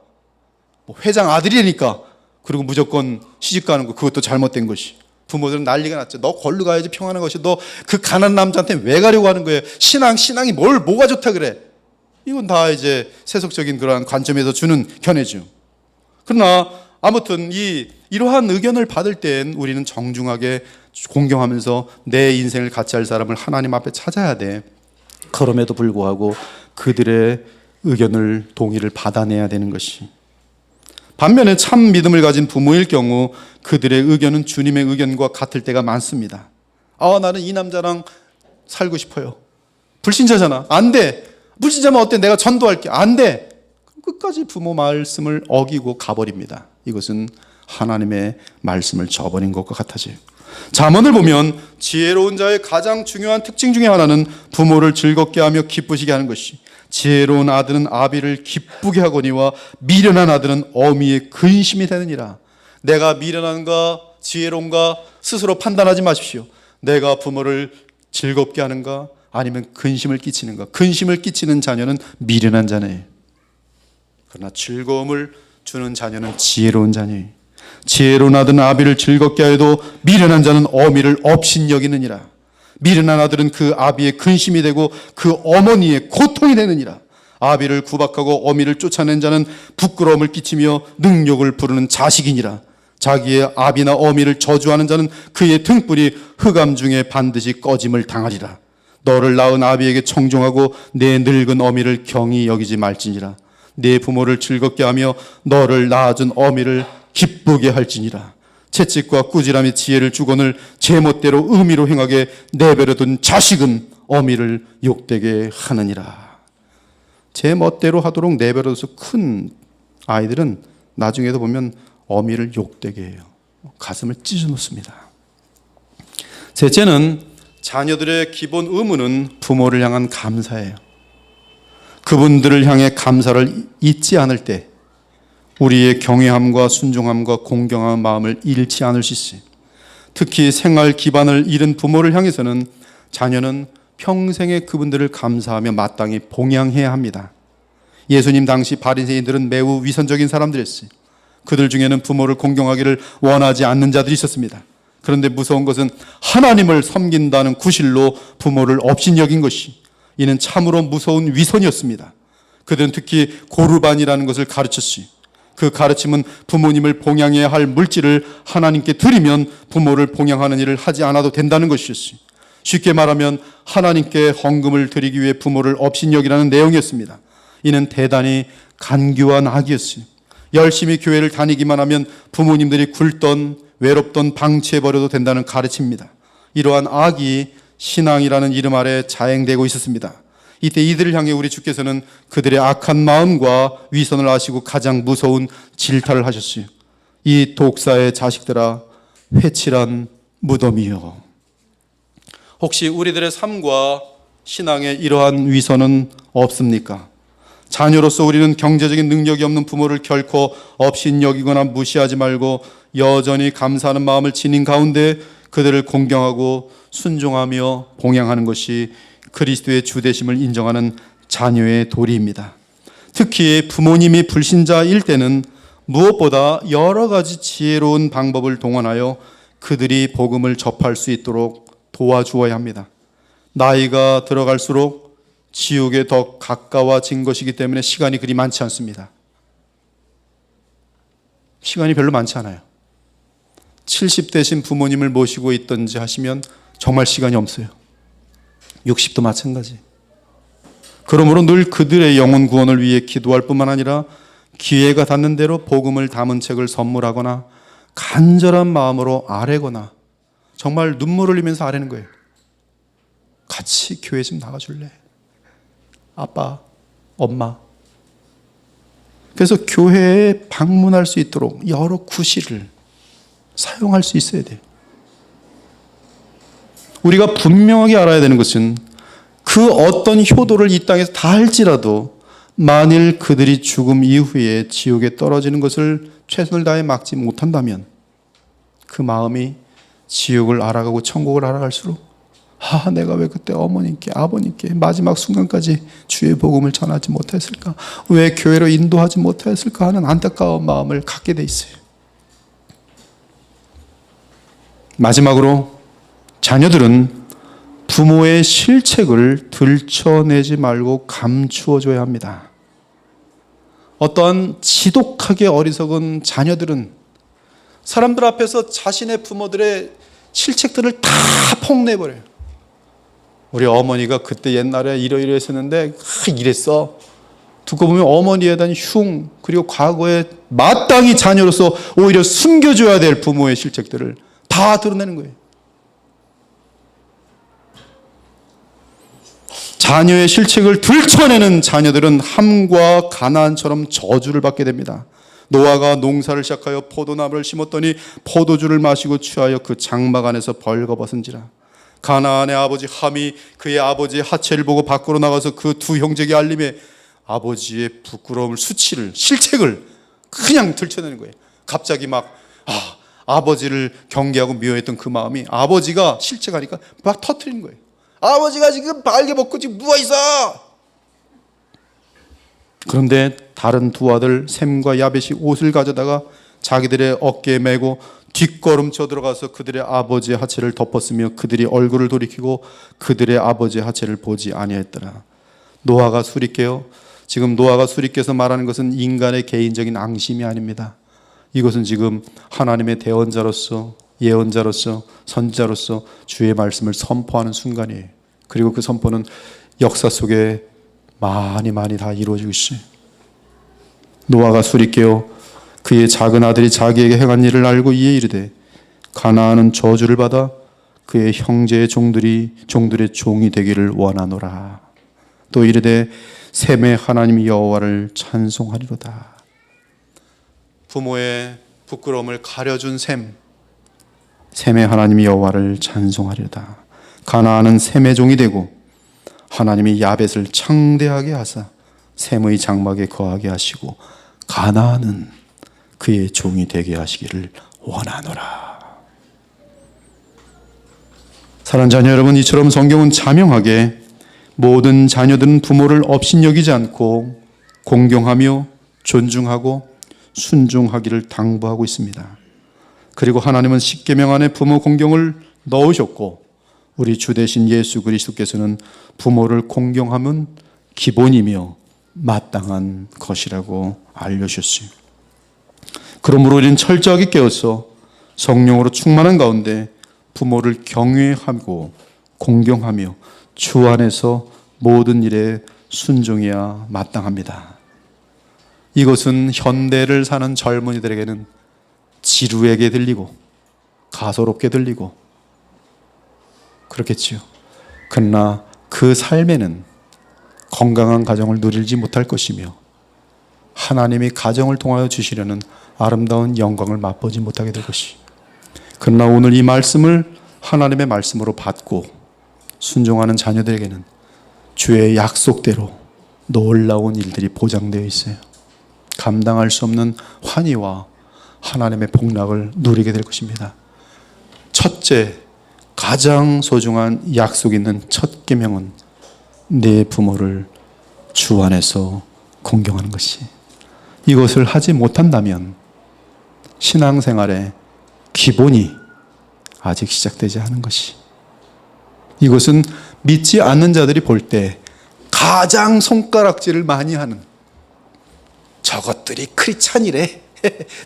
회장 아들이니까 그리고 무조건 시집 가는 거, 그것도 잘못된 것이. 부모들은 난리가 났죠. 너 걸로 가야지 평안한 것이. 너 그 가난한 남자한테 왜 가려고 하는 거예요? 신앙이 뭐가 좋다 그래. 이건 다 이제 세속적인 그러한 관점에서 주는 견해죠. 그러나 아무튼 이러한 의견을 받을 땐 우리는 정중하게 공경하면서 내 인생을 같이 할 사람을 하나님 앞에 찾아야 돼. 그럼에도 불구하고 그들의 의견을, 동의를 받아내야 되는 것이. 반면에 참 믿음을 가진 부모일 경우 그들의 의견은 주님의 의견과 같을 때가 많습니다. 나는 이 남자랑 살고 싶어요. 불신자잖아. 안 돼. 불신자면 어때? 내가 전도할게. 안 돼. 끝까지 부모 말씀을 어기고 가버립니다. 이것은 하나님의 말씀을 저버린 것과 같아져요. 잠언을 보면 지혜로운 자의 가장 중요한 특징 중에 하나는 부모를 즐겁게 하며 기쁘시게 하는 것이, 지혜로운 아들은 아비를 기쁘게 하거니와 미련한 아들은 어미의 근심이 되느니라. 내가 미련한가 지혜로운가 스스로 판단하지 마십시오. 내가 부모를 즐겁게 하는가 아니면 근심을 끼치는가. 근심을 끼치는 자녀는 미련한 자네요. 그러나 즐거움을 주는 자녀는 지혜로운 자녀예요. 지혜로운 아들은 아비를 즐겁게 하여도 미련한 자는 어미를 업신여기느니라. 미련한 아들은 그 아비의 근심이 되고 그 어머니의 고통이 되느니라. 아비를 구박하고 어미를 쫓아낸 자는 부끄러움을 끼치며 능욕을 부르는 자식이니라. 자기의 아비나 어미를 저주하는 자는 그의 등불이 흑암 중에 반드시 꺼짐을 당하리라. 너를 낳은 아비에게 청종하고 내 늙은 어미를 경히 여기지 말지니라. 내 부모를 즐겁게 하며 너를 낳아준 어미를 기쁘게 할지니라. 채찍과 꾸지람이 지혜를 주거늘 제멋대로 의미로 행하게 내버려둔 자식은 어미를 욕되게 하느니라. 제멋대로 하도록 내버려둬서 큰 아이들은 나중에도 보면 어미를 욕되게 해요. 가슴을 찢어 놓습니다. 셋째는 자녀들의 기본 의무는 부모를 향한 감사예요. 그분들을 향해 감사를 잊지 않을 때 우리의 경외함과 순종함과 공경한 마음을 잃지 않을 수 있어요. 특히 생활 기반을 잃은 부모를 향해서는 자녀는 평생에 그분들을 감사하며 마땅히 봉양해야 합니다. 예수님 당시 바리새인들은 매우 위선적인 사람들이었어요. 그들 중에는 부모를 공경하기를 원하지 않는 자들이 있었습니다. 그런데 무서운 것은 하나님을 섬긴다는 구실로 부모를 업신여긴 것이, 이는 참으로 무서운 위선이었습니다. 그들은 특히 고르반이라는 것을 가르쳤어요. 그 가르침은 부모님을 봉양해야 할 물질을 하나님께 드리면 부모를 봉양하는 일을 하지 않아도 된다는 것이었어요. 쉽게 말하면 하나님께 헌금을 드리기 위해 부모를 업신여기라는 내용이었습니다. 이는 대단히 간교한 악이었어요. 열심히 교회를 다니기만 하면 부모님들이 굶던 외롭던 방치해버려도 된다는 가르침입니다. 이러한 악이 신앙이라는 이름 아래 자행되고 있었습니다. 이때 이들을 향해 우리 주께서는 그들의 악한 마음과 위선을 아시고 가장 무서운 질타를 하셨어요. 이 독사의 자식들아, 회칠한 무덤이요. 혹시 우리들의 삶과 신앙에 이러한 위선은 없습니까? 자녀로서 우리는 경제적인 능력이 없는 부모를 결코 업신여기거나 무시하지 말고 여전히 감사하는 마음을 지닌 가운데 그들을 공경하고 순종하며 봉양하는 것이 그리스도의 주되심을 인정하는 자녀의 도리입니다. 특히 부모님이 불신자일 때는 무엇보다 여러 가지 지혜로운 방법을 동원하여 그들이 복음을 접할 수 있도록 도와주어야 합니다. 나이가 들어갈수록 지옥에 더 가까워진 것이기 때문에 시간이 그리 많지 않습니다. 시간이 별로 많지 않아요. 70대신 부모님을 모시고 있든지 하시면 정말 시간이 없어요. 60도 마찬가지. 그러므로 늘 그들의 영혼 구원을 위해 기도할 뿐만 아니라 기회가 닿는 대로 복음을 담은 책을 선물하거나 간절한 마음으로 아뢰거나 정말 눈물을 흘리면서 아뢰는 거예요. 같이 교회 좀 나가줄래? 아빠, 엄마. 그래서 교회에 방문할 수 있도록 여러 구실을 사용할 수 있어야 돼요. 우리가 분명하게 알아야 되는 것은 그 어떤 효도를 이 땅에서 다 할지라도 만일 그들이 죽음 이후에 지옥에 떨어지는 것을 최선을 다해 막지 못한다면 그 마음이 지옥을 알아가고 천국을 알아갈수록 내가 왜 그때 어머님께 아버님께 마지막 순간까지 주의 복음을 전하지 못했을까? 왜 교회로 인도하지 못했을까 하는 안타까운 마음을 갖게 돼 있어요. 마지막으로 자녀들은 부모의 실책을 들춰내지 말고 감추어줘야 합니다. 어떠한 지독하게 어리석은 자녀들은 사람들 앞에서 자신의 부모들의 실책들을 다 폭내버려요. 우리 어머니가 그때 옛날에 이러이러했었는데 이랬어. 듣고 보면 어머니에 대한 흉, 그리고 과거에 마땅히 자녀로서 오히려 숨겨줘야 될 부모의 실책들을 다 드러내는 거예요. 자녀의 실책을 들춰내는 자녀들은 함과 가나안처럼 저주를 받게 됩니다. 노아가 농사를 시작하여 포도나무를 심었더니 포도주를 마시고 취하여 그 장막 안에서 벌거벗은지라. 가나안의 아버지 함이 그의 아버지의 하체를 보고 밖으로 나가서 그 두 형제에게 알림해 아버지의 부끄러움을, 수치를, 실책을 그냥 들춰내는 거예요. 갑자기 아버지를 경계하고 미워했던 그 마음이 아버지가 실책하니까 막 터뜨리는 거예요. 아버지가 지금 발개 벗고 지금 누워있어. 그런데 다른 두 아들 셈과 야벳이 옷을 가져다가 자기들의 어깨에 메고 뒷걸음쳐 들어가서 그들의 아버지의 하체를 덮었으며 그들이 얼굴을 돌이키고 그들의 아버지의 하체를 보지 아니하였더라. 노아가 수리깨요. 지금 노아가 수리깨서 말하는 것은 인간의 개인적인 앙심이 아닙니다. 이것은 지금 하나님의 대언자로서, 예언자로서, 선지자로서 주의 말씀을 선포하는 순간이에요. 그리고 그 선포는 역사 속에 많이 다 이루어지고 있어요. 노아가 수리깨요. 그의 작은 아들이 자기에게 행한 일을 알고 이에 이르되 가나안은 저주를 받아 그의 형제의 종들의 종이 되기를 원하노라. 또 이르되 셈의 하나님 여호와를 찬송하리로다. 부모의 부끄러움을 가려준 셈의 하나님 여호와를 찬송하리로다. 가나안은 셈의 종이 되고 하나님이 야벳을 창대하게 하사 셈의 장막에 거하게 하시고 가나안은 그의 종이 되게 하시기를 원하노라. 사랑하는 자녀 여러분, 이처럼 성경은 자명하게 모든 자녀들은 부모를 업신여기지 않고 공경하며 존중하고 순종하기를 당부하고 있습니다. 그리고 하나님은 십계명 안에 부모 공경을 넣으셨고 우리 주 되신 예수 그리스도께서는 부모를 공경하면 기본이며 마땅한 것이라고 알려주셨어요. 그러므로 우리는 철저하게 깨어서 성령으로 충만한 가운데 부모를 경외하고 공경하며 주 안에서 모든 일에 순종해야 마땅합니다. 이것은 현대를 사는 젊은이들에게는 지루하게 들리고 가소롭게 들리고 그렇겠지요. 그러나 그 삶에는 건강한 가정을 누리지 못할 것이며 하나님이 가정을 통하여 주시려는 아름다운 영광을 맛보지 못하게 될 것이. 그러나 오늘 이 말씀을 하나님의 말씀으로 받고 순종하는 자녀들에게는 주의 약속대로 놀라운 일들이 보장되어 있어요. 감당할 수 없는 환희와 하나님의 복락을 누리게 될 것입니다. 첫째, 가장 소중한 약속 있는 첫 계명은 내 부모를 주 안에서 공경하는 것이. 이것을 하지 못한다면 신앙생활의 기본이 아직 시작되지 않은 것이. 이것은 믿지 않는 자들이 볼 때 가장 손가락질을 많이 하는, 저것들이 크리스찬이래,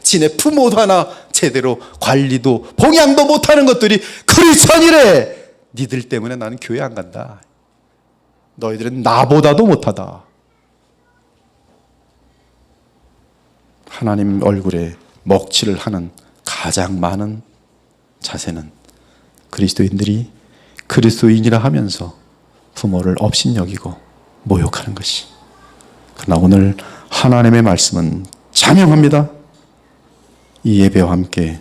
지네 부모도 하나 제대로 관리도 봉양도 못하는 것들이 크리스찬이래, 니들 때문에 나는 교회 안 간다, 너희들은 나보다도 못하다. 하나님 얼굴에 먹칠을 하는 가장 많은 자세는 그리스도인들이 그리스도인이라 하면서 부모를 업신여기고 모욕하는 것이. 그러나 오늘 하나님의 말씀은 자명합니다. 이 예배와 함께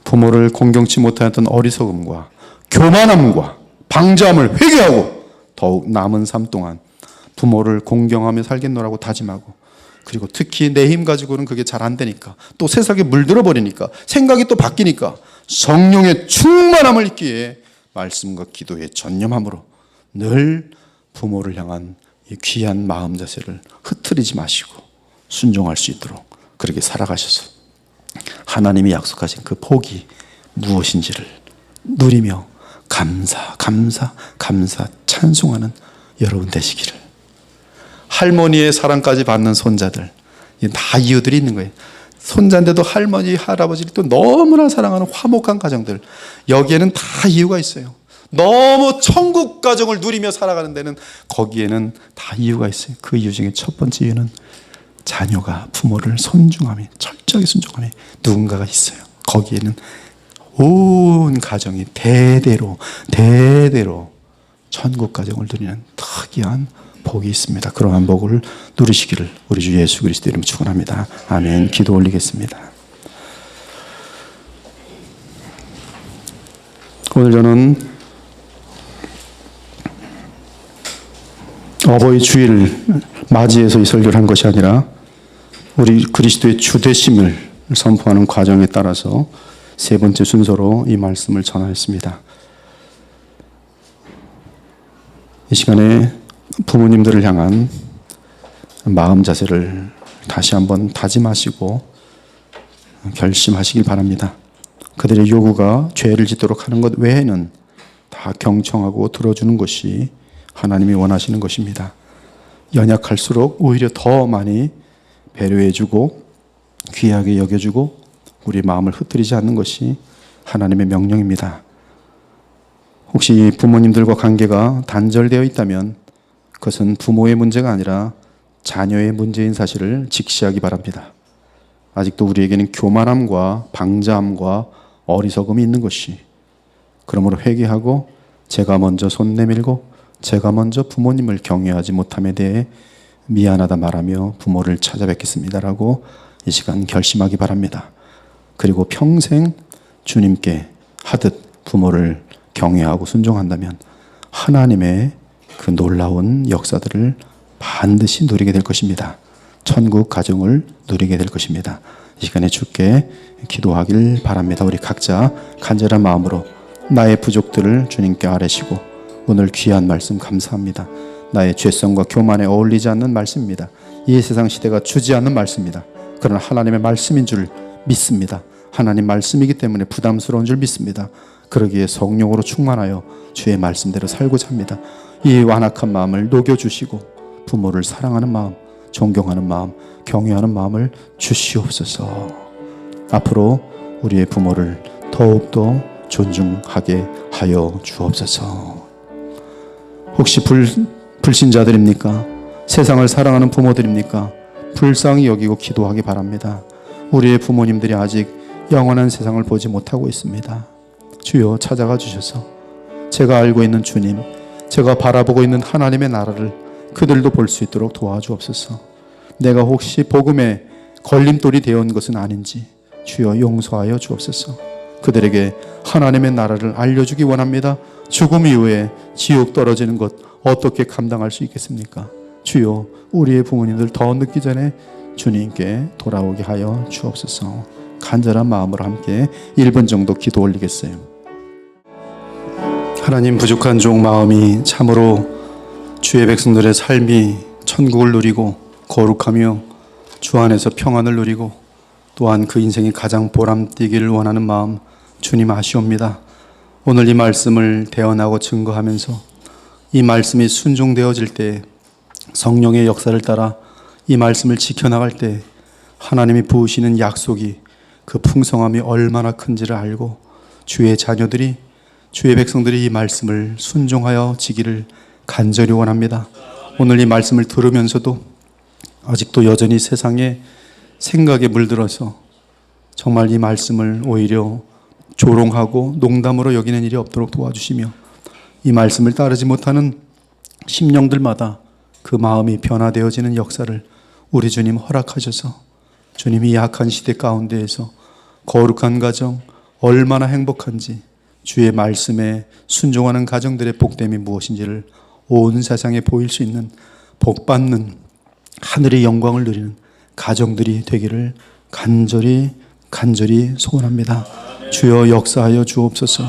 부모를 공경치 못하였던 어리석음과 교만함과 방자함을 회개하고 더욱 남은 삶 동안 부모를 공경하며 살겠노라고 다짐하고, 그리고 특히 내 힘 가지고는 그게 잘 안 되니까, 또 세상에 물들어 버리니까, 생각이 또 바뀌니까 성령의 충만함을 입기에 말씀과 기도에 전념함으로 늘 부모를 향한 이 귀한 마음 자세를 흐트리지 마시고 순종할 수 있도록 그렇게 살아가셔서 하나님이 약속하신 그 복이 무엇인지를 누리며 감사 찬송하는 여러분 되시기를. 할머니의 사랑까지 받는 손자들, 다 이유들이 있는 거예요. 손자인데도 할머니, 할아버지를 또 너무나 사랑하는 화목한 가정들, 여기에는 다 이유가 있어요. 너무 천국 가정을 누리며 살아가는 데는 거기에는 다 이유가 있어요. 그 이유 중에 첫 번째 이유는 자녀가 부모를 손중하며, 철저하게 순종하며 누군가가 있어요. 거기에는 온 가정이 대대로 천국 가정을 누리는 특이한 복이 있습니다. 그러한 복을 누리시기를 우리 주 예수 그리스도 이름으로 축원합니다. 아멘. 기도 올리겠습니다. 오늘 저는 어버이 주일을 맞이해서 이 설교를 한 것이 아니라 우리 그리스도의 주되심을 선포하는 과정에 따라서 세 번째 순서로 이 말씀을 전하였습니다. 이 시간에 부모님들을 향한 마음 자세를 다시 한번 다짐하시고 결심하시길 바랍니다. 그들의 요구가 죄를 짓도록 하는 것 외에는 다 경청하고 들어주는 것이 하나님이 원하시는 것입니다. 연약할수록 오히려 더 많이 배려해주고 귀하게 여겨주고 우리 마음을 흩뜨리지 않는 것이 하나님의 명령입니다. 혹시 부모님들과 관계가 단절되어 있다면 그것은 부모의 문제가 아니라 자녀의 문제인 사실을 직시하기 바랍니다. 아직도 우리에게는 교만함과 방자함과 어리석음이 있는 것이, 그러므로 회개하고 제가 먼저 손 내밀고 제가 먼저 부모님을 경외하지 못함에 대해 미안하다 말하며 부모를 찾아뵙겠습니다라고 이 시간 결심하기 바랍니다. 그리고 평생 주님께 하듯 부모를 경외하고 순종한다면 하나님의 그 놀라운 역사들을 반드시 누리게 될 것입니다. 천국 가정을 누리게 될 것입니다. 이 시간에 주께 기도하길 바랍니다. 우리 각자 간절한 마음으로 나의 부족들을 주님께 아뢰시고, 오늘 귀한 말씀 감사합니다. 나의 죄성과 교만에 어울리지 않는 말씀입니다. 이 세상 시대가 주지 않는 말씀입니다. 그러나 하나님의 말씀인 줄 믿습니다. 하나님 말씀이기 때문에 부담스러운 줄 믿습니다. 그러기에 성령으로 충만하여 주의 말씀대로 살고자 합니다. 이 완악한 마음을 녹여주시고 부모를 사랑하는 마음, 존경하는 마음, 경외하는 마음을 주시옵소서. 앞으로 우리의 부모를 더욱더 존중하게 하여 주옵소서. 혹시 불신자들입니까? 세상을 사랑하는 부모들입니까? 불쌍히 여기고 기도하기 바랍니다. 우리의 부모님들이 아직 영원한 세상을 보지 못하고 있습니다. 주여 찾아가 주셔서 제가 알고 있는 주님, 제가 바라보고 있는 하나님의 나라를 그들도 볼 수 있도록 도와주옵소서. 내가 혹시 복음에 걸림돌이 되어온 것은 아닌지 주여 용서하여 주옵소서. 그들에게 하나님의 나라를 알려주기 원합니다. 죽음 이후에 지옥 떨어지는 것 어떻게 감당할 수 있겠습니까? 주여 우리의 부모님들 더 늦기 전에 주님께 돌아오게 하여 주옵소서. 간절한 마음으로 함께 1분 정도 기도 올리겠어요. 하나님, 부족한 종 마음이 참으로 주의 백성들의 삶이 천국을 누리고 거룩하며 주 안에서 평안을 누리고 또한 그 인생이 가장 보람되기를 원하는 마음 주님 아시옵니다. 오늘 이 말씀을 대언하고 증거하면서 이 말씀이 순종되어질 때, 성령의 역사를 따라 이 말씀을 지켜나갈 때 하나님이 부으시는 약속이 그 풍성함이 얼마나 큰지를 알고 주의 자녀들이, 주의 백성들이 이 말씀을 순종하여 지기를 간절히 원합니다. 오늘 이 말씀을 들으면서도 아직도 여전히 세상에 생각에 물들어서 정말 이 말씀을 오히려 조롱하고 농담으로 여기는 일이 없도록 도와주시며 이 말씀을 따르지 못하는 심령들마다 그 마음이 변화되어지는 역사를 우리 주님 허락하셔서 주님이 약한 시대 가운데에서 거룩한 가정 얼마나 행복한지 주의 말씀에 순종하는 가정들의 복됨이 무엇인지를 온 세상에 보일 수 있는 복받는 하늘의 영광을 누리는 가정들이 되기를 간절히 소원합니다. 주여 역사하여 주옵소서.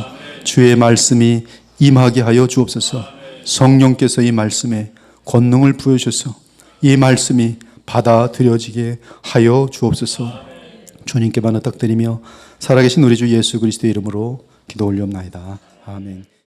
주의 말씀이 임하게 하여 주옵소서. 성령께서 이 말씀에 권능을 부여주셔서 이 말씀이 받아들여지게 하여 주옵소서. 주님께 반을 딱 드리며 살아계신 우리 주 예수 그리스도의 이름으로 기도 올리옵나이다. 아멘.